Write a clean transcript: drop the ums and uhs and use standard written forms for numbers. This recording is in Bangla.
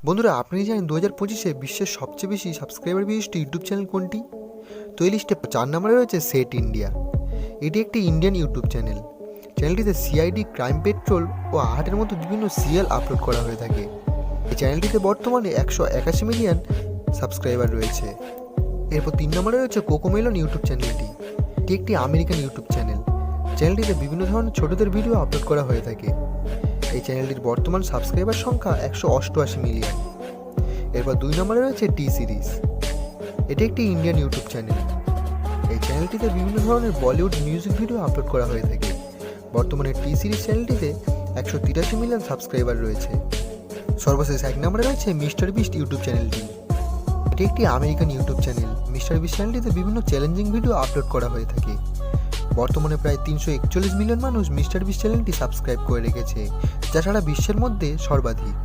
বন্ধুরা, আপনি কি জানেন 2025-এ বিশ্বের সবচেয়ে বেশি সাবস্ক্রাইবার বিশিষ্ট ইউটিউব চ্যানেল কোনটি? তো এই লিস্টে 4 নম্বরে রয়েছে সেট ইন্ডিয়া। এটি একটি ইন্ডিয়ান ইউটিউব চ্যানেল। চ্যানেলটিতে সিআইডি, ক্রাইম পেট্রোল ও আর্টের মতো বিভিন্ন সিরিয়াল আপলোড করা হয়ে থাকে। এই চ্যানেলটিতে বর্তমানে 181 মিলিয়ন সাবস্ক্রাইবার রয়েছে। এরপর 3 নম্বরে রয়েছে কোকোমেলন ইউটিউব চ্যানেলটি। এটি একটি আমেরিকান ইউটিউব চ্যানেল। চ্যানেলটিতে বিভিন্ন ধরনের ছোটদের ভিডিও আপলোড করা হয়ে থাকে। এই চ্যানেলটির বর্তমান সাবস্ক্রাইবার সংখ্যা 188 মিলিয়ন। এরপর 2 নম্বরে রয়েছে টি সিরিজ। এটি একটি ইন্ডিয়ান ইউটিউব চ্যানেল। এই চ্যানেলটিতে বিভিন্ন ধরনের বলিউড মিউজিক ভিডিও আপলোড করা হয়ে থাকে। বর্তমানে টি সিরিজ চ্যানেলটিতে 183 মিলিয়ন সাবস্ক্রাইবার রয়েছে। সর্বশেষ 1 নম্বরে রয়েছে মিস্টার বিস্ট ইউটিউব চ্যানেলটি। এটি একটি American YouTube channel. Mister beast চ্যানেলটিতে বিভিন্ন চ্যালেঞ্জিং ভিডিও আপলোড করা হয়ে থাকে। বর্তমানে প্রায় 341 মিলিয়ন মানুষ মিস্টার বিস্ট চ্যানেলটি সাবস্ক্রাইব করে রেখেছে, যা সারা বিশ্বের মধ্যে সর্বাধিক।